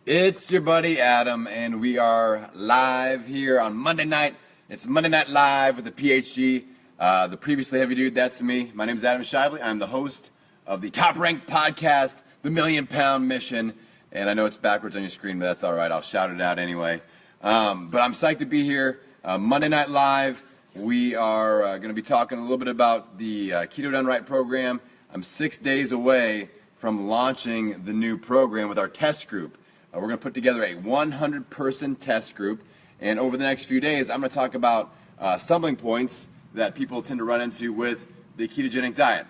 It's your buddy Adam, and we are live here on Monday night. It's Monday Night Live with the PhD, the previously heavy dude. That's me. My name is Adam Shively. I'm the host of the top-ranked podcast, The Million Pound Mission. And I know it's backwards on your screen, but that's all right. I'll shout it out anyway. But I'm psyched to be here. Monday Night Live. We are going to be talking a little bit about the Keto Done Right program. I'm 6 days away from launching the new program with our test group. We're going to put together a 100-person test group, and over the next few days, I'm going to talk about stumbling points that people tend to run into with the ketogenic diet.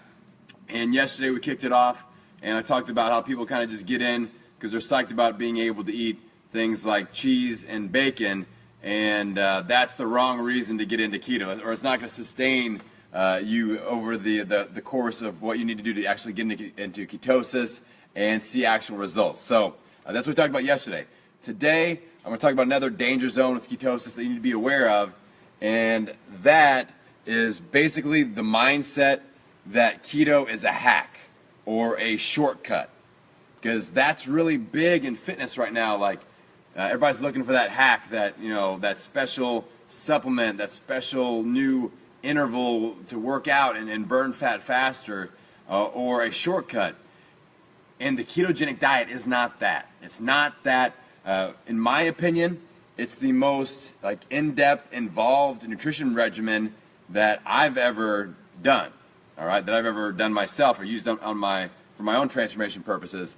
And yesterday we kicked it off, and I talked about how people kind of just get in because they're psyched about being able to eat things like cheese and bacon, and that's the wrong reason to get into keto, or it's not going to sustain you over the course of what you need to do to actually get into ketosis and see actual results. So that's what we talked about yesterday. Today, I'm going to talk about another danger zone with ketosis that you need to be aware of, and that is basically the mindset that keto is a hack or a shortcut, because that's really big in fitness right now. Like everybody's looking for that hack, that special supplement, that special new interval to work out and burn fat faster, or a shortcut. And the ketogenic diet is not that. It's not that. In my opinion, it's the most in-depth, involved nutrition regimen that I've ever done. All right, that I've ever done myself or used for my own transformation purposes.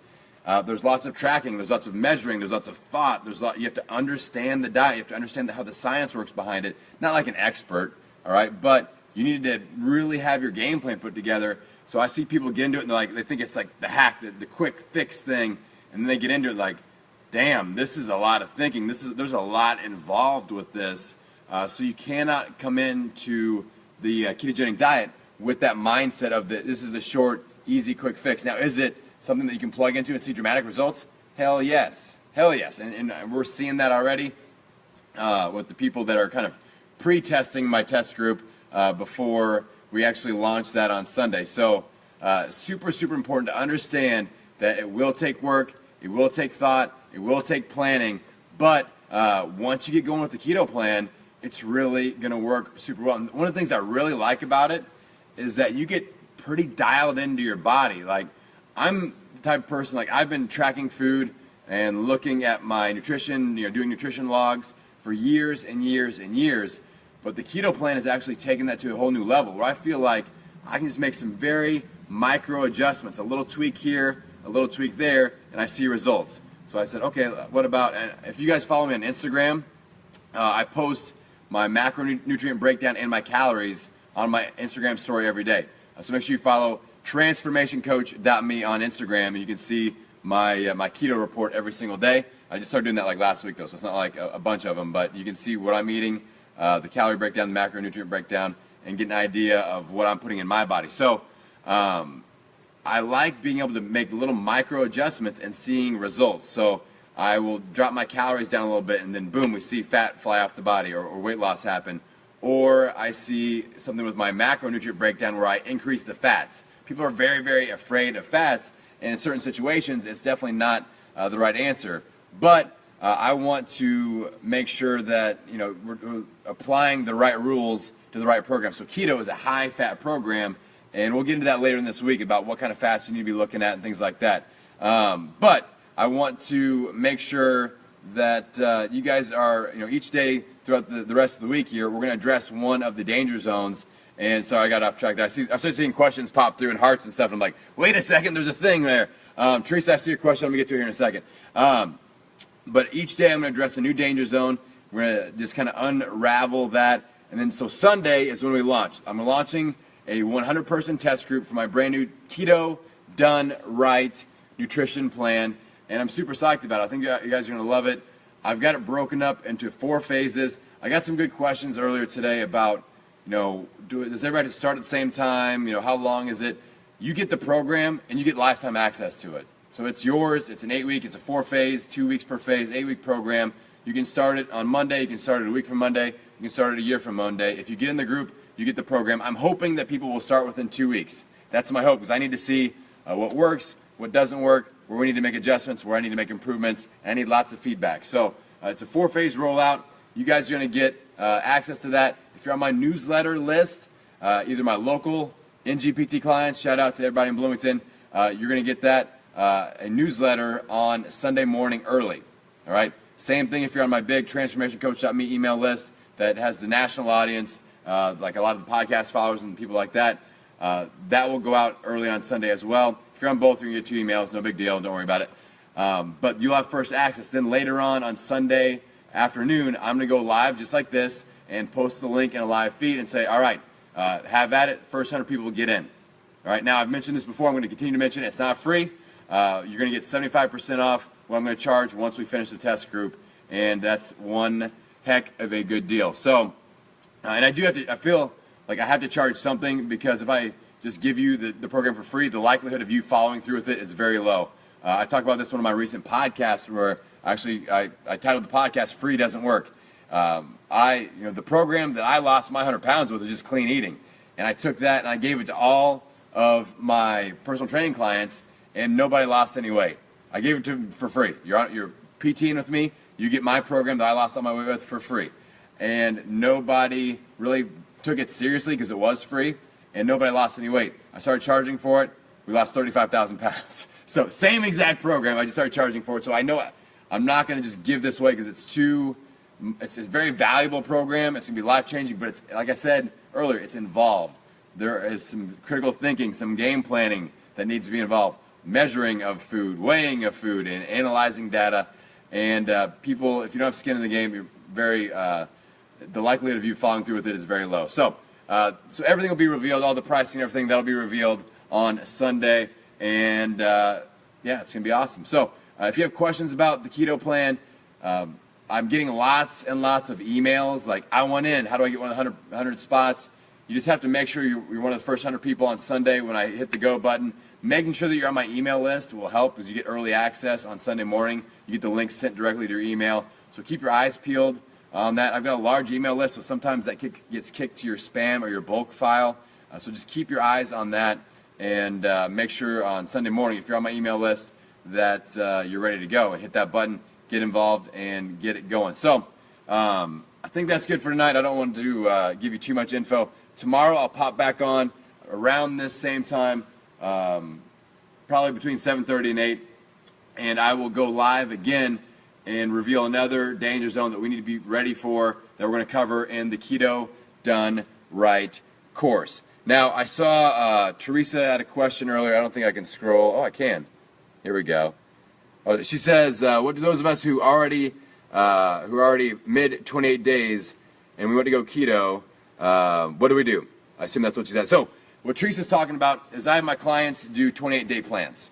There's lots of tracking. There's lots of measuring. There's lots of thought. You have to understand the diet. You have to understand how the science works behind it. Not like an expert. All right, but you need to really have your game plan put together. So I see people get into it and they think it's like the hack, the quick fix thing, and then they get into it like, damn, this is a lot of thinking. There's a lot involved with this. So you cannot come into the ketogenic diet with that mindset of this is the short, easy, quick fix. Now, is it something that you can plug into and see dramatic results? Hell yes. Hell yes. And we're seeing that already with the people that are kind of pre-testing my test group before we actually launch that on Sunday. So super, super important to understand that it will take work, it will take thought, it will take planning, but once you get going with the keto plan, it's really going to work super well. And one of the things I really like about it is that you get pretty dialed into your body. Like, I'm the type of person, I've been tracking food and looking at my nutrition, doing nutrition logs for years and years and years. But the keto plan has actually taken that to a whole new level where I feel like I can just make some very micro adjustments, a little tweak here, a little tweak there, and I see results. So I said, okay, what about, and if you guys follow me on Instagram, I post my macronutrient breakdown and my calories on my Instagram story every day. So make sure you follow transformationcoach.me on Instagram, and you can see my keto report every single day. I just started doing that last week though, so it's not like a bunch of them, but you can see what I'm eating, the calorie breakdown, the macronutrient breakdown, and get an idea of what I'm putting in my body. So I like being able to make little micro adjustments and seeing results. So I will drop my calories down a little bit, and then boom, we see fat fly off the body, or weight loss happen. Or I see something with my macronutrient breakdown where I increase the fats. People are very, very afraid of fats, and in certain situations, it's definitely not the right answer. But I want to make sure that we're applying the right rules to the right program. So keto is a high-fat program, and we'll get into that later in this week about what kind of fats you need to be looking at and things like that. But I want to make sure that you guys are, each day throughout the rest of the week here, we're going to address one of the danger zones. And sorry, I got off track there. I started seeing questions pop through and hearts and stuff, and I'm like, wait a second, there's a thing there. Teresa, I see your question. I'm going to get to it here in a second. But each day I'm going to address a new danger zone. We're going to just kind of unravel that. And then so Sunday is when we launch. I'm launching a 100-person test group for my brand new Keto Done Right nutrition plan. And I'm super psyched about it. I think you guys are going to love it. I've got it broken up into 4 phases. I got some good questions earlier today about, does everybody have to start at the same time? How long is it? You get the program and you get lifetime access to it. So it's yours. It's an 8-week, it's a 4-phase, 2 weeks per phase, 8-week program. You can start it on Monday. You can start it a week from Monday. You can start it a year from Monday. If you get in the group, you get the program. I'm hoping that people will start within 2 weeks. That's my hope, because I need to see what works, what doesn't work, where we need to make adjustments, where I need to make improvements, and I need lots of feedback. So it's a 4-phase rollout. You guys are going to get access to that. If you're on my newsletter list, either my local NGPT clients, shout out to everybody in Bloomington, you're going to get that, a newsletter on Sunday morning early. All right. Same thing if you're on my big transformationcoach.me email list that has the national audience, like a lot of the podcast followers and people like that. That will go out early on Sunday as well. If you're on both, you're going to get 2 emails. No big deal. Don't worry about it. But you'll have first access. Then later on Sunday afternoon, I'm going to go live just like this and post the link in a live feed and say, all right, have at it. First 100 people will get in. All right. Now, I've mentioned this before. I'm going to continue to mention it. It's not free. You're going to get 75% off what I'm going to charge once we finish the test group. And that's one heck of a good deal. So, and I do have to, I feel like I have to charge something, because if I just give you the program for free, the likelihood of you following through with it is very low. I talked about this in one of my recent podcasts where actually I titled the podcast "Free Doesn't Work." The program that I lost my 100 pounds with is just clean eating, and I took that and I gave it to all of my personal training clients, and nobody lost any weight. I gave it to them for free. You're PTing with me, you get my program that I lost all my weight with for free, and nobody really took it seriously because it was free, and nobody lost any weight. I started charging for it. We lost 35,000 pounds. So same exact program, I just started charging for it. So I know I'm not going to just give this away because it's a very valuable program. It's going to be life-changing, but it's, like I said earlier, it's involved. There is some critical thinking, some game planning that needs to be involved. Measuring of food, weighing of food, and analyzing data. And people, if you don't have skin in the game, you're very, the likelihood of you following through with it is very low. So everything will be revealed, all the pricing and everything, that'll be revealed on Sunday. And yeah, it's going to be awesome. So if you have questions about the keto plan, I'm getting lots and lots of emails like, I want in, how do I get one of the 100 spots? You just have to make sure you're one of the first 100 people on Sunday when I hit the go button. Making sure that you're on my email list will help, because you get early access on Sunday morning. You get the link sent directly to your email. So keep your eyes peeled on that. I've got a large email list, so sometimes that gets kicked to your spam or your bulk file. So just keep your eyes on that, and make sure on Sunday morning, if you're on my email list, that you're ready to go, and hit that button, get involved, and get it going. So I think that's good for tonight. I don't want to give you too much info. Tomorrow I'll pop back on around this same time, probably between 7:30 and 8, and I will go live again and reveal another danger zone that we need to be ready for, that we're going to cover in the Keto Done Right course. Now, I saw Teresa had a question earlier. I don't think I can scroll. Oh, I can. Here we go. Oh, she says, what do those of us who already mid 28 days and we want to go keto, what do we do? I assume that's what she said. So what Teresa's talking about is I have my clients do 28-day plans.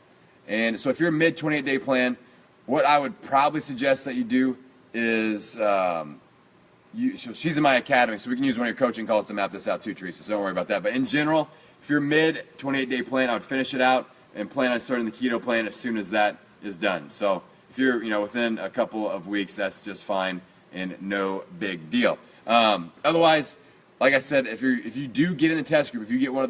And so if you're a mid 28-day plan, what I would probably suggest that you do is, so she's in my academy, so we can use one of your coaching calls to map this out too, Teresa, so don't worry about that. But in general, if you're mid 28-day plan, I would finish it out and plan on starting the keto plan as soon as that is done. So if you're within a couple of weeks, that's just fine and no big deal. Otherwise, like I said, if you do get in the test group, if you get one of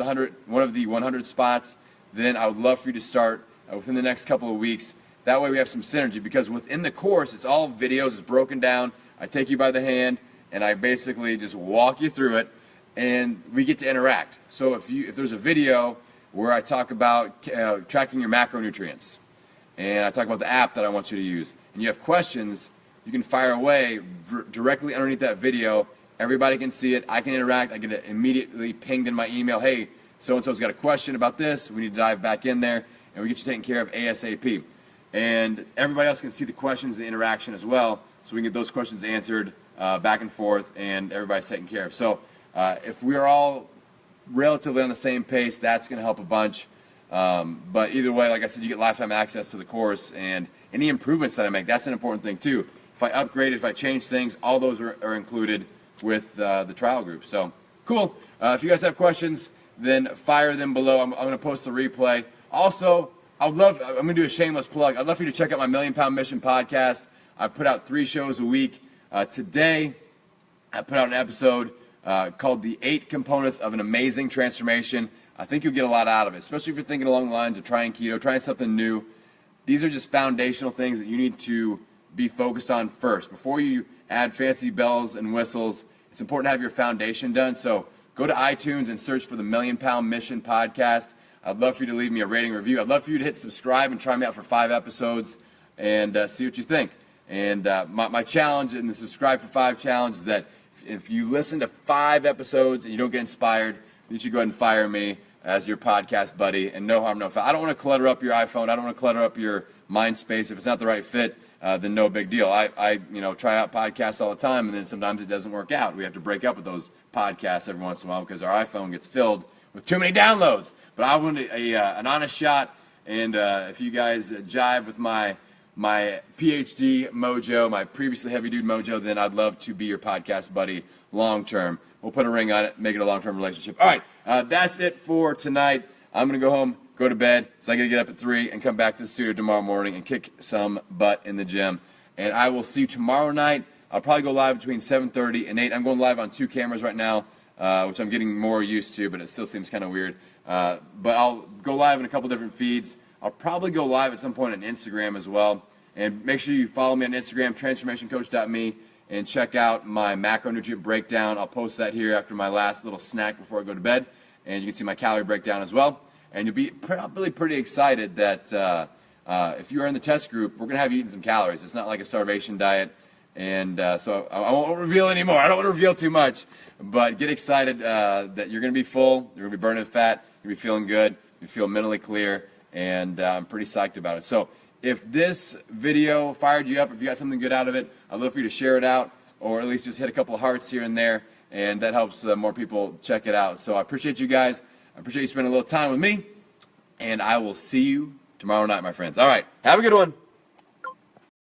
the 100 spots, then I would love for you to start within the next couple of weeks. That way we have some synergy, because within the course, it's all videos, it's broken down. I take you by the hand and I basically just walk you through it, and we get to interact. So if there's a video where I talk about tracking your macronutrients, and I talk about the app that I want you to use, and you have questions, you can fire away directly underneath that video. Everybody can see it. I can interact. I get it immediately pinged in my email. Hey, so-and-so's got a question about this. We need to dive back in there, and we get you taken care of ASAP. And everybody else can see the questions, the interaction as well, so we can get those questions answered back and forth, and everybody's taken care of. So if we're all relatively on the same pace, that's going to help a bunch. But either way, like I said, you get lifetime access to the course, and any improvements that I make, that's an important thing too. If I upgrade, if I change things, all those are included with the trial group. So cool. If you guys have questions, then fire them below. I'm going to post the replay. Also, I'm going to do a shameless plug. I'd love for you to check out my Million Pound Mission podcast. I put out 3 shows a week. Today, I put out an episode called The 8 Components of an Amazing Transformation. I think you'll get a lot out of it, especially if you're thinking along the lines of trying keto, trying something new. these are just foundational things that you need to be focused on first. Before you add fancy bells and whistles, it's important to have your foundation done. So go to iTunes and search for the Million Pound Mission podcast. I'd love for you to leave me a rating review. I'd love for you to hit subscribe and try me out for 5 episodes and see what you think. And my challenge in the Subscribe for 5 challenge is that if you listen to 5 episodes and you don't get inspired, you should go ahead and fire me as your podcast buddy, and no harm, no foul. I don't want to clutter up your iPhone. I don't want to clutter up your mind space. If it's not the right fit, then no big deal. I try out podcasts all the time, and then sometimes it doesn't work out. We have to break up with those podcasts every once in a while because our iPhone gets filled with too many downloads. But I want an honest shot, and if you guys jive with my PhD mojo, my previously heavy dude mojo, then I'd love to be your podcast buddy long term. We'll put a ring on it, make it a long-term relationship. All right, that's it for tonight. I'm going to go home, go to bed, so I got to get up at 3 and come back to the studio tomorrow morning and kick some butt in the gym. And I will see you tomorrow night. I'll probably go live between 7:30 and 8. I'm going live on 2 cameras right now, which I'm getting more used to, but it still seems kind of weird. But I'll go live in a couple different feeds. I'll probably go live at some point on Instagram as well. And make sure you follow me on Instagram, transformationcoach.me. And check out my macronutrient breakdown. I'll post that here after my last little snack before I go to bed. And you can see my calorie breakdown as well. And you'll be probably pretty excited that if you are in the test group, we're going to have you eating some calories. It's not like a starvation diet. And so I won't reveal anymore. I don't want to reveal too much. But get excited that you're going to be full. You're going to be burning fat. You're going to be feeling good. You feel mentally clear. And I'm pretty psyched about it. So if this video fired you up, if you got something good out of it, I'd love for you to share it out, or at least just hit a couple of hearts here and there, and that helps more people check it out. So I appreciate you guys. I appreciate you spending a little time with me, and I will see you tomorrow night, my friends. All right, have a good one.